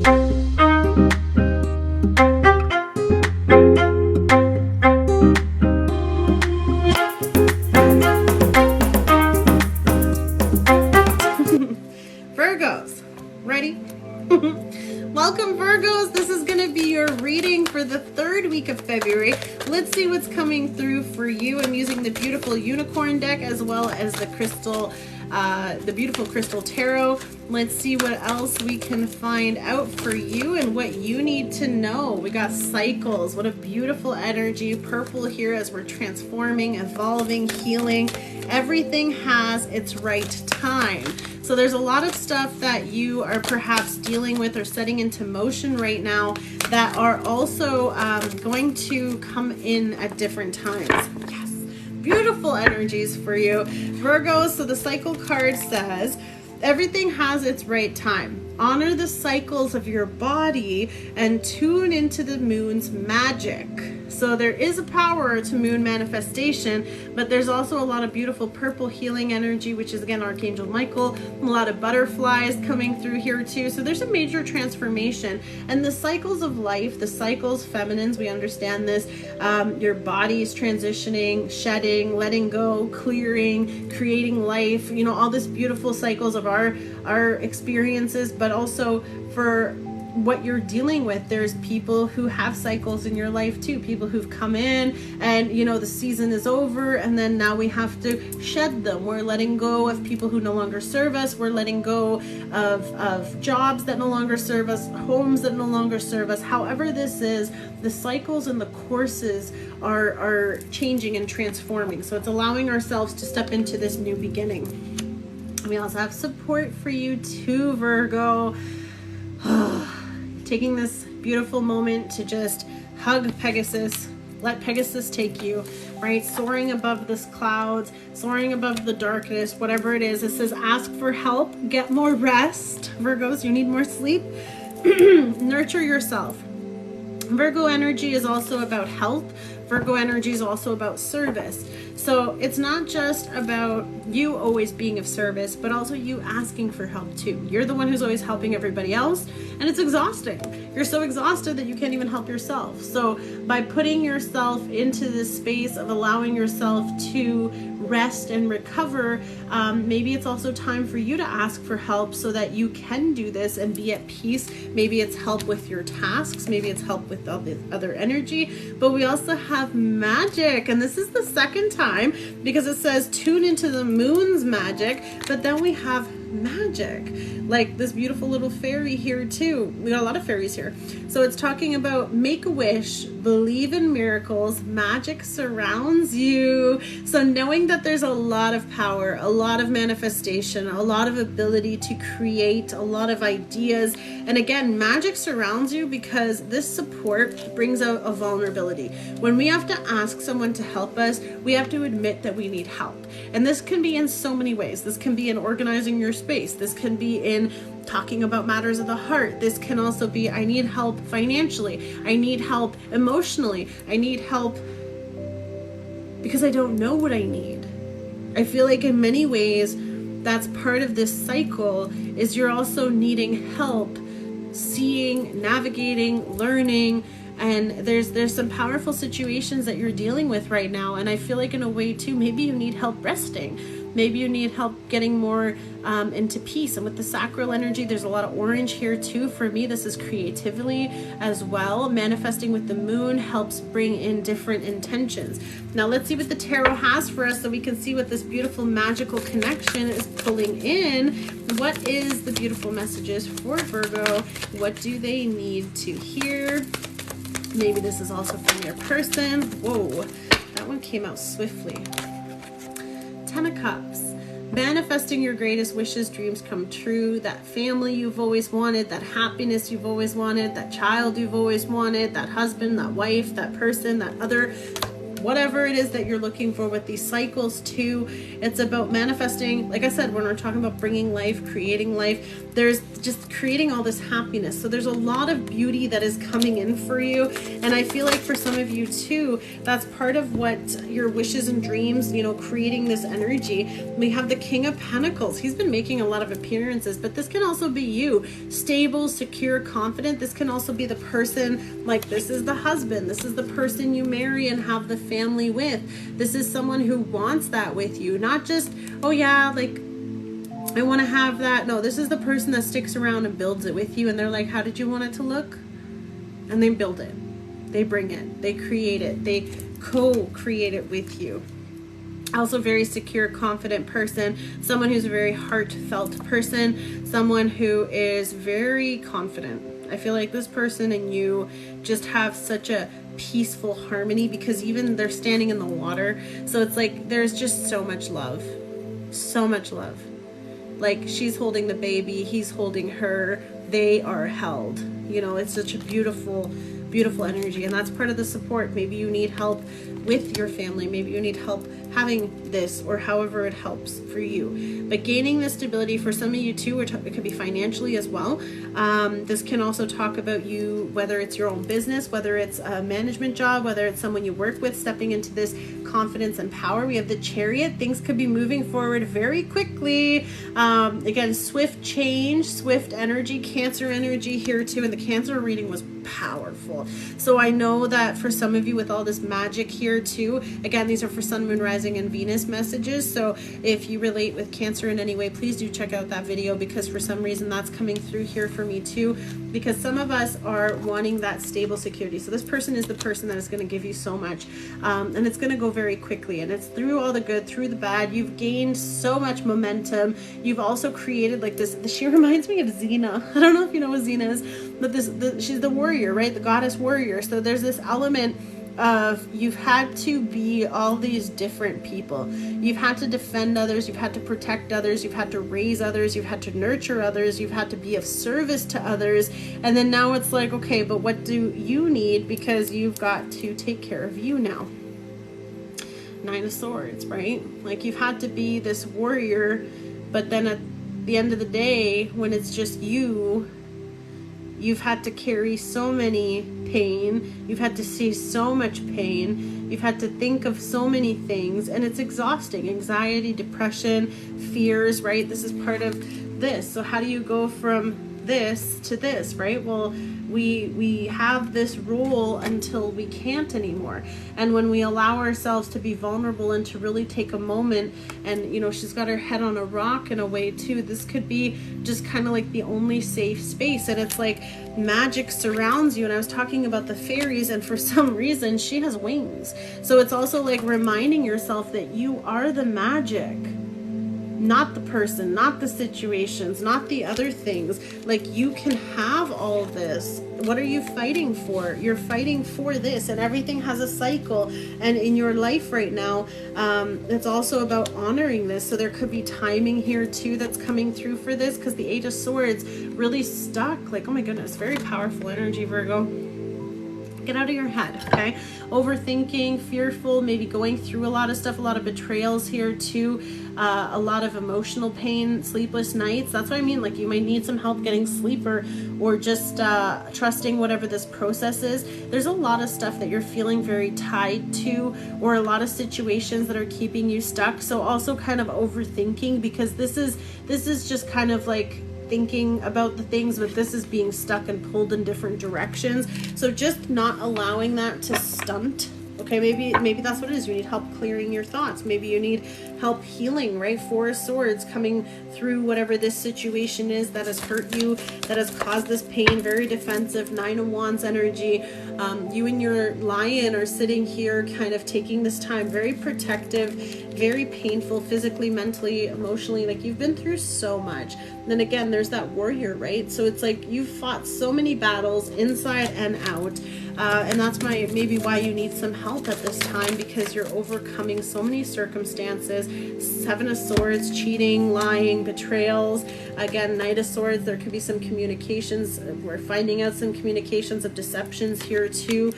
Virgos, ready? Welcome, Virgos. This is going to be your reading for the third week of February. Let's see what's coming through for you. I'm using the beautiful unicorn deck as well as the crystal, the beautiful crystal tarot. Let's see what else we can find out for you and what you need to know. We got cycles. What a beautiful energy. Purple here as we're transforming, evolving, healing. Everything has its right time. So there's a lot of stuff that you are perhaps dealing with or setting into motion right now that are also going to come in at different times. Yes, beautiful energies for you, Virgos. So the cycle card says, everything has its right time. Honor the cycles of your body and tune into the moon's magic. So there is a power to moon manifestation, but there's also a lot of beautiful purple healing energy, which is again Archangel Michael, a lot of butterflies coming through here too. So there's a major transformation, and the cycles of life, the cycles, feminines, we understand this, your body's transitioning, shedding, letting go, clearing, creating life, you know, all this beautiful cycles of our experiences, but also for what you're dealing with. There's people who have cycles in your life too, people who've come in and, you know, the season is over and then now we have to shed them. We're letting go of people who no longer serve us. We're letting go of jobs that no longer serve us, homes that no longer serve us. However this is, the cycles and the courses are changing and transforming. So it's allowing ourselves to step into this new beginning. We also have support for you too, Virgo. Taking this beautiful moment to just hug Pegasus, let Pegasus take you, right? Soaring above this clouds, soaring above the darkness, whatever it is. It says ask for help, get more rest. Virgos, you need more sleep. Nurture yourself. Virgo energy is also about health. Virgo energy is also about service. So it's not just about you always being of service, but also you asking for help too. You're the one who's always helping everybody else, and it's exhausting. You're so exhausted that you can't even help yourself. So by putting yourself into this space of allowing yourself to rest and recover, maybe it's also time for you to ask for help so that you can do this and be at peace. Maybe it's help with your tasks, maybe it's help with all the other energy, but we also have magic, and this is the second time because it says tune into the moon's magic, but then we have magic, like this beautiful little fairy here too. We got a lot of fairies here. So it's talking about make a wish, believe in miracles, magic surrounds you. So knowing that there's a lot of power, a lot of manifestation, a lot of ability to create, a lot of ideas, and again, magic surrounds you because this support brings out a vulnerability. When we have to ask someone to help us, we have to admit that we need help, and this can be in so many ways. This can be in organizing your space. This can be in talking about matters of the heart. This can also be, I need help financially. I need help emotionally. I need help because I don't know what I need. I feel like in many ways, that's part of this cycle, is you're also needing help seeing, navigating, learning, and there's some powerful situations that you're dealing with right now, and I feel like in a way too, maybe you need help resting. Maybe you need help getting more into peace. And with the sacral energy, there's a lot of orange here too. For me, this is creatively as well. Manifesting with the moon helps bring in different intentions. Now let's see what the tarot has for us so we can see what this beautiful magical connection is pulling in. What is the beautiful messages for Virgo? What do they need to hear? Maybe this is also from your person. Whoa, that one came out swiftly. 10 of Cups. Manifesting your greatest wishes, dreams come true. That family you've always wanted, that happiness you've always wanted, that child you've always wanted, that husband, that wife, that person, that other whatever it is that you're looking for with these cycles too. It's about manifesting, like I said, when we're talking about bringing life, creating life, there's just creating all this happiness. So there's a lot of beauty that is coming in for you. And I feel like for some of you too, that's part of what your wishes and dreams, you know, creating this energy. We have the King of Pentacles. He's been making a lot of appearances, but this can also be you. Stable, secure, confident. This can also be the person, like this is the husband. This is the person you marry and have the family with. This is someone who wants that with you. Not just, oh yeah, like I want to have that. No, this is the person that sticks around and builds it with you. And they're like, how did you want it to look? And they build it. They bring it. They create it. They co-create it with you. Also very secure, confident person. Someone who's a very heartfelt person. Someone who is very confident. I feel like this person and you just have such a peaceful harmony, because even they're standing in the water. So it's like there's just so much love. So much love. Like she's holding the baby, he's holding her, they are held. You know, it's such a beautiful, beautiful energy. And that's part of the support. Maybe you need help with your family. Maybe you need help having this, or however it helps for you. But gaining this stability for some of you too, it could be financially as well. This can also talk about you, whether it's your own business, whether it's a management job, whether it's someone you work with, stepping into this confidence and power. We have the Chariot. Things could be moving forward very quickly. Again, swift change, swift energy, Cancer energy here too. And the Cancer reading was powerful. So I know that for some of you with all this magic here too, again, these are for Sun, Moon, Rising, and Venus messages. So if you relate with Cancer in any way, please do check out that video, because for some reason that's coming through here for me too, because some of us are wanting that stable security. So this person is the person that is going to give you so much, and it's going to go very quickly, and it's through all the good, through the bad. You've gained so much momentum. You've also created like this, she reminds me of Xena. I don't know if you know what Xena is, but she's the warrior, right? The goddess warrior. So there's this element of you've had to be all these different people. You've had to defend others, you've had to protect others, you've had to raise others, you've had to nurture others, you've had to be of service to others. And then now it's like, okay, but what do you need? Because you've got to take care of you now. Nine of Swords, right? Like you've had to be this warrior, but then at the end of the day, when it's just you, you've had to carry so many pain. You've had to see so much pain. You've had to think of so many things, and it's exhausting. Anxiety, depression, fears, right? This is part of this. So how do you go from this to this, right? Well, we have this role until we can't anymore. And when we allow ourselves to be vulnerable and to really take a moment, and you know, she's got her head on a rock in a way too, this could be just kind of like the only safe space. And it's like magic surrounds you. And I was talking about the fairies, and for some reason she has wings. So it's also like reminding yourself that you are the magic, not the person, not the situations, not the other things. Like you can have all this. What are you fighting for? You're fighting for this, and everything has a cycle. And in your life right now, it's also about honoring this. So there could be timing here too that's coming through for this, because the Eight of Swords really stuck. Like, oh my goodness, very powerful energy, Virgo. Get out of your head, okay? Overthinking, fearful, maybe going through a lot of stuff, a lot of betrayals here too, a lot of emotional pain, sleepless nights. That's what I mean. Like you might need some help getting sleep, or just trusting whatever this process is. There's a lot of stuff that you're feeling very tied to, or a lot of situations that are keeping you stuck. So also kind of overthinking, because this is just kind of like thinking about the things, but this is being stuck and pulled in different directions. So just not allowing that to stunt. Okay, maybe that's what it is. You need help clearing your thoughts. Maybe you need help healing, right? Four of Swords, coming through whatever this situation is that has hurt you, that has caused this pain. Very defensive. Nine of Wands energy. You and your lion are sitting here kind of taking this time. Very protective, very painful, physically, mentally, emotionally. Like you've been through so much. And then again, there's that warrior, right? So it's like you've fought so many battles inside and out. And that's maybe why you need some help at this time, because you're overcoming so many circumstances. Seven of Swords, cheating, lying, betrayals. Again, Knight of Swords, there could be some communications. We're finding out some communications of deceptions here too.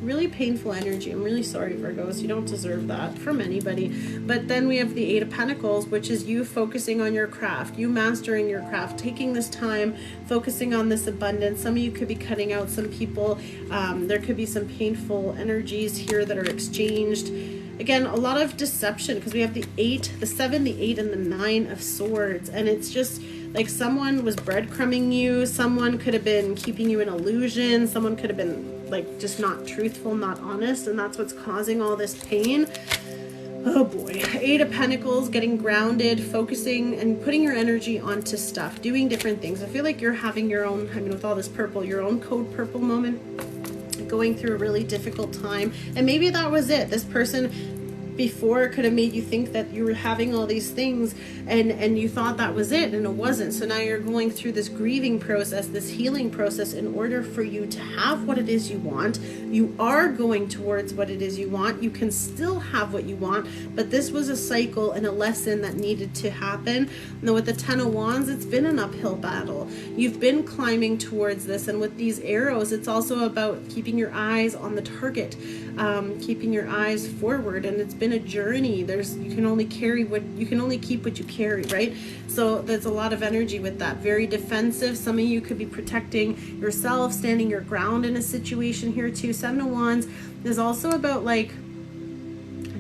Really painful energy. I'm really sorry, Virgos. You don't deserve that from anybody. But then we have the Eight of Pentacles, which is you focusing on your craft, you mastering your craft, taking this time, focusing on this abundance. Some of you could be cutting out some people. There could be some painful energies here that are exchanged. Again, a lot of deception, because we have the 8, the 7, the 8, and the 9 of Swords. And it's just like someone was breadcrumbing you. Someone could have been keeping you in illusion. Someone could have been like just not truthful, not honest. And that's what's causing all this pain. Oh boy. 8 of Pentacles, getting grounded, focusing and putting your energy onto stuff, doing different things. I feel like you're having your own, I mean, with all this purple, your own code purple moment, going through a really difficult time. And maybe that was it. This person before could have made you think that you were having all these things and you thought that was it, and it wasn't. So now you're going through this grieving process, this healing process, in order for you to have what it is you want. You are going towards what it is you want. You can still have what you want, but this was a cycle and a lesson that needed to happen. Now with the 10 of Wands, it's been an uphill battle. You've been climbing towards this, and with these arrows, it's also about keeping your eyes on the target, keeping your eyes forward. And it's been a journey. You can only keep what you carry, right? So there's a lot of energy with that. Very defensive. Some of you could be protecting yourself, standing your ground in a situation here too. 7 of Wands is also about like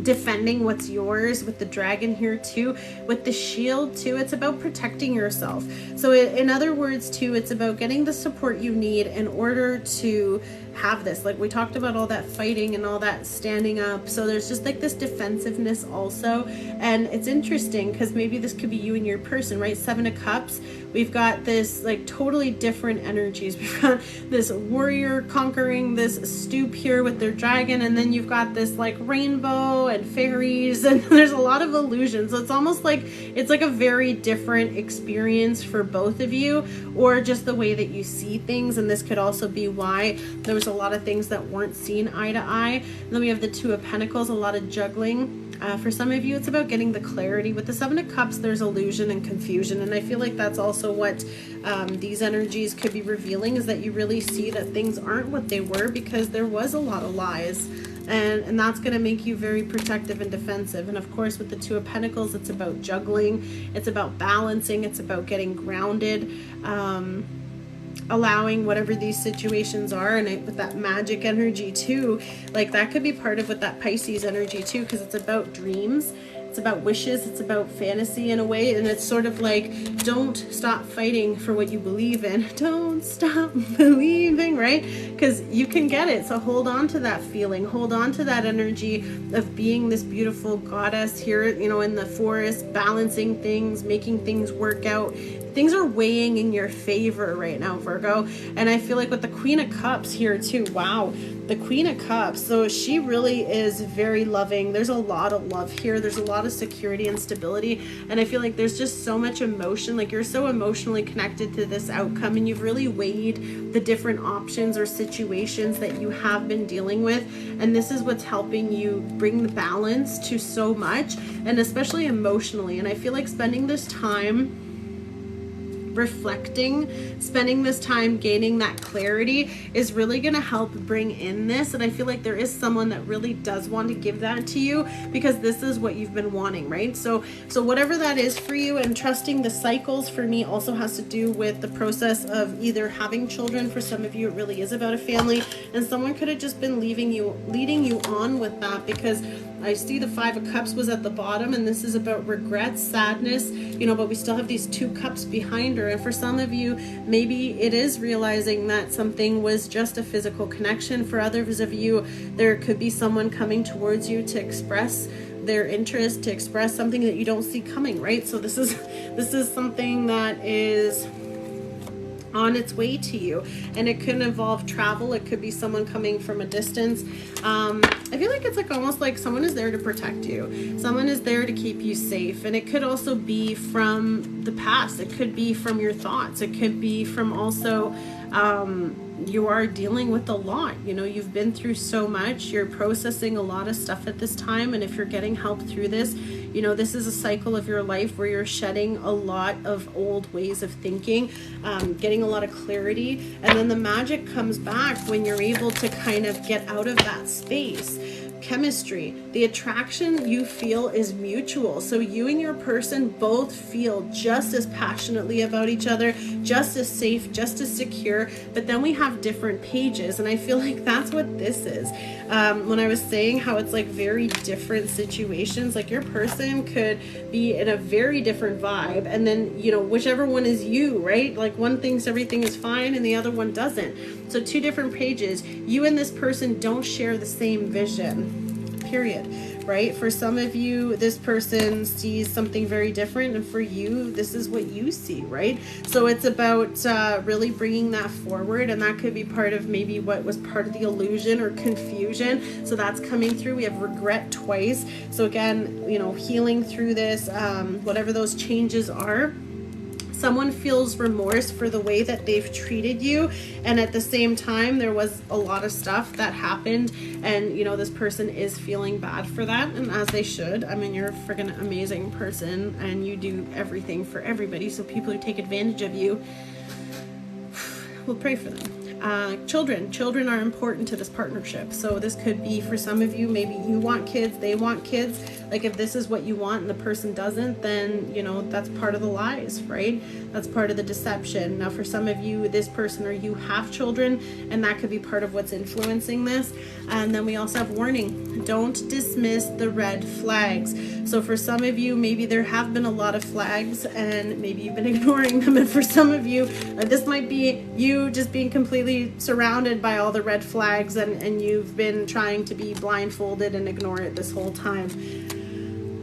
defending what's yours, with the dragon here too, with the shield too. It's about protecting yourself. So in other words too, it's about getting the support you need in order to have this. Like we talked about all that fighting and all that standing up. So there's just like this defensiveness also. And it's interesting because maybe this could be you and your person, right? 7 of Cups. We've got this like totally different energies. We've got this warrior conquering this stoop here with their dragon, and then you've got this like rainbow and fairies, and there's a lot of illusions. So it's almost like it's like a very different experience for both of you, or just the way that you see things. And this could also be why there was a lot of things that weren't seen eye to eye. And then we have the 2 of Pentacles, a lot of juggling. For some of you, it's about getting the clarity. With the 7 of Cups, there's illusion and confusion. And I feel like that's also what these energies could be revealing, is that you really see that things aren't what they were because there was a lot of lies. And that's going to make you very protective and defensive. And of course, with the 2 of Pentacles, it's about juggling. It's about balancing. It's about getting grounded. Allowing whatever these situations are, and with that magic energy too, like that could be part of with that Pisces energy too, because it's about dreams, it's about wishes, it's about fantasy in a way. And it's sort of like, don't stop fighting for what you believe in, don't stop believing, right? Because you can get it. So hold on to that feeling, hold on to that energy of being this beautiful goddess here, you know, in the forest, balancing things, making things work out. Things are weighing in your favor right now, Virgo. And I feel like with the Queen of Cups here too, wow, the Queen of Cups. So she really is very loving. There's a lot of love here. There's a lot of security and stability. And I feel like there's just so much emotion. Like you're so emotionally connected to this outcome, and you've really weighed the different options or situations that you have been dealing with. And this is what's helping you bring the balance to so much, and especially emotionally. And I feel like spending this time reflecting, spending this time gaining that clarity is really going to help bring in this. And I feel like there is someone that really does want to give that to you, because this is what you've been wanting, right? So whatever that is for you, and trusting the cycles for me also has to do with the process of either having children. For some of you, it really is about a family, and someone could have just been leading you on with that, because I see the 5 of Cups was at the bottom, and this is about regret, sadness, you know, but we still have these 2 cups behind her. And for some of you, maybe it is realizing that something was just a physical connection. For others of you, there could be someone coming towards you to express their interest, to express something that you don't see coming, right? So this is something that is on its way to you, and it could involve travel. It could be someone coming from a distance. I feel like it's like almost like someone is there to protect you, someone is there to keep you safe. And it could also be from the past, it could be from your thoughts, it could be from also you are dealing with a lot. You know, you've been through so much, you're processing a lot of stuff at this time, and if you're getting help through this, you know, this is a cycle of your life where you're shedding a lot of old ways of thinking, getting a lot of clarity, and then the magic comes back when you're able to kind of get out of that space. Chemistry, the attraction you feel is mutual. So you and your person both feel just as passionately about each other, just as safe, just as secure, but then we have different pages. And I feel like that's what this is. When I was saying how it's like very different situations, like your person could be in a very different vibe, and then, you know, whichever one is you, right? Like one thinks everything is fine and the other one doesn't. So two different pages. You and this person don't share the same vision, period, right? For some of you, this person sees something very different, and for you, this is what you see, right? So it's about really bringing that forward, and that could be part of maybe what was part of the illusion or confusion. So that's coming through. We have regret twice. So again, you know, healing through this, whatever those changes are. Someone feels remorse for the way that they've treated you, and at the same time there was a lot of stuff that happened, and you know, this person is feeling bad for that, and as they should. I mean, you're a freaking amazing person and you do everything for everybody, so people who take advantage of you, we'll pray for them. Children are important to this partnership. So this could be for some of you, maybe you want kids, they want kids. Like if this is what you want and the person doesn't, then you know, that's part of the lies, right? That's part of the deception. Now for some of you, this person or you have children, and that could be part of what's influencing this. And then we also have warning, don't dismiss the red flags. So for some of you, maybe there have been a lot of flags and maybe you've been ignoring them, and for some of you, this might be you just being completely surrounded by all the red flags, and you've been trying to be blindfolded and ignore it this whole time.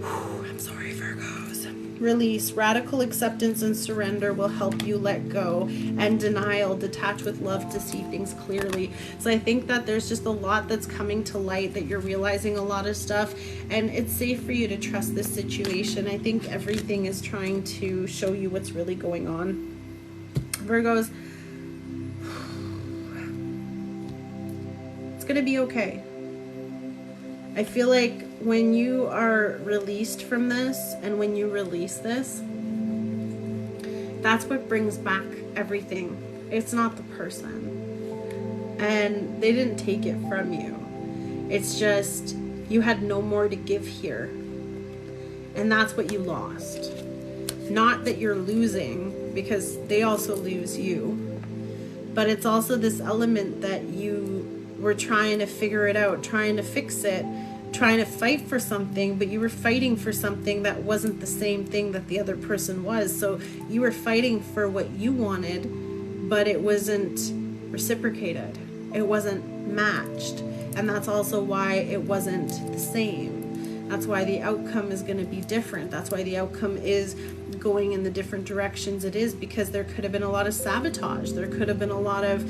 I'm sorry, Virgos. Release, radical acceptance and surrender will help you let go, and denial, detach with love to see things clearly. So I think that there's just a lot that's coming to light, that you're realizing a lot of stuff, and it's safe for you to trust this situation. I think everything is trying to show you what's really going on. Virgos, it's gonna be okay. I feel like when you are released from this, and when you release this, that's what brings back everything. It's not the person, and they didn't take it from you. It's just you had no more to give here, and that's what you lost. Not that you're losing, because they also lose you, but it's also this element that you were trying to figure it out, trying to fix it, trying to fight for something, but you were fighting for something that wasn't the same thing that the other person was. So you were fighting for what you wanted, but it wasn't reciprocated. It wasn't matched. And that's also why it wasn't the same. That's why the outcome is going to be different. That's why the outcome is going in the different directions it is, because there could have been a lot of sabotage. There could have been a lot of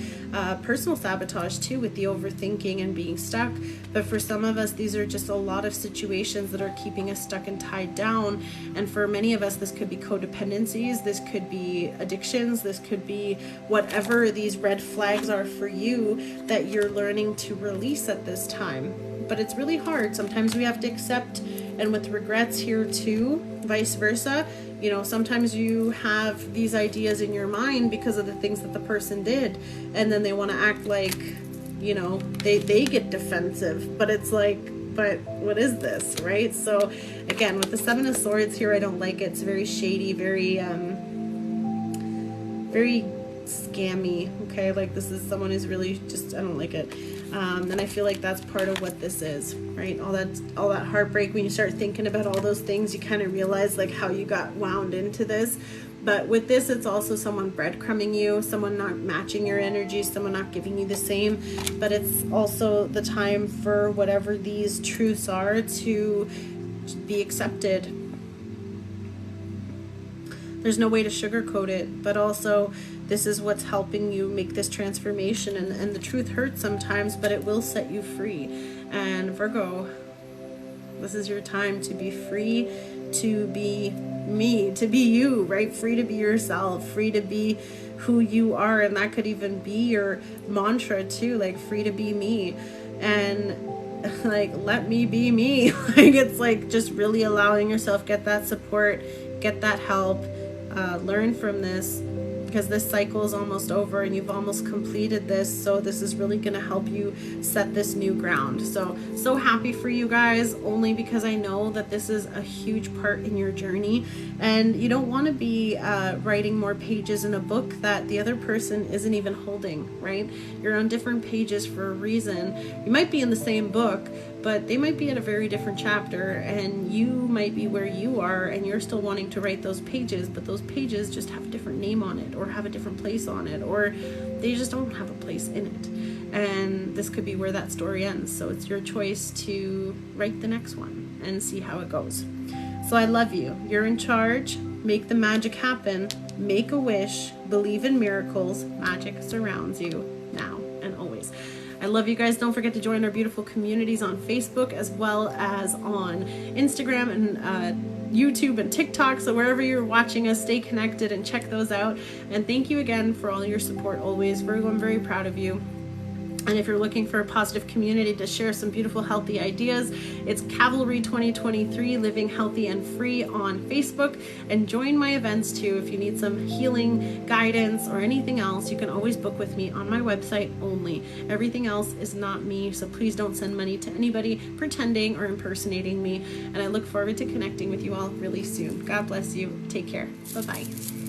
personal sabotage too, with the overthinking and being stuck. But for some of us, these are just a lot of situations that are keeping us stuck and tied down. And for many of us, this could be codependencies, this could be addictions, this could be whatever these red flags are for you that you're learning to release at this time. But it's really hard. Sometimes we have to accept, and with regrets here too, vice versa. You know, sometimes you have these ideas in your mind because of the things that the person did, and then they want to act like, you know, they get defensive, but it's like, but what is this, right? So again, with the Seven of Swords here, I don't like it. It's very shady, very very scammy, okay? Like this is someone who's really just, I don't like it. And I feel like that's part of what this is, right? All that heartbreak, when you start thinking about all those things, you kind of realize like how you got wound into this. But with this, it's also someone breadcrumbing you, someone not matching your energy, someone not giving you the same. But it's also the time for whatever these truths are to be accepted. There's no way to sugarcoat it, but also this is what's helping you make this transformation. And the truth hurts sometimes, but it will set you free. And Virgo, this is your time to be free, to be me, to be you, right? Free to be yourself, free to be who you are. And that could even be your mantra too, like free to be me. And like, let me be me. Like, it's like just really allowing yourself, get that support, get that help, learn from this, because this cycle is almost over and you've almost completed this. So this is really going to help you set this new ground. So happy for you guys, only because I know that this is a huge part in your journey, and you don't want to be writing more pages in a book that the other person isn't even holding, right? You're on different pages for a reason. You might be in the same book, but they might be at a very different chapter, and you might be where you are and you're still wanting to write those pages, but those pages just have a different name on it, or have a different place on it, or they just don't have a place in it. And this could be where that story ends. So it's your choice to write the next one and see how it goes. So I love you. You're in charge. Make the magic happen. Make a wish. Believe in miracles. Magic surrounds you now and always. I love you guys. Don't forget to join our beautiful communities on Facebook, as well as on Instagram and YouTube and TikTok. So wherever you're watching us, stay connected and check those out. And thank you again for all your support always. Virgo, I'm very proud of you. And if you're looking for a positive community to share some beautiful, healthy ideas, it's Cavalry 2023, Living Healthy and Free on Facebook. And join my events too. If you need some healing guidance or anything else, you can always book with me on my website only. Everything else is not me, so please don't send money to anybody pretending or impersonating me. And I look forward to connecting with you all really soon. God bless you. Take care. Bye-bye.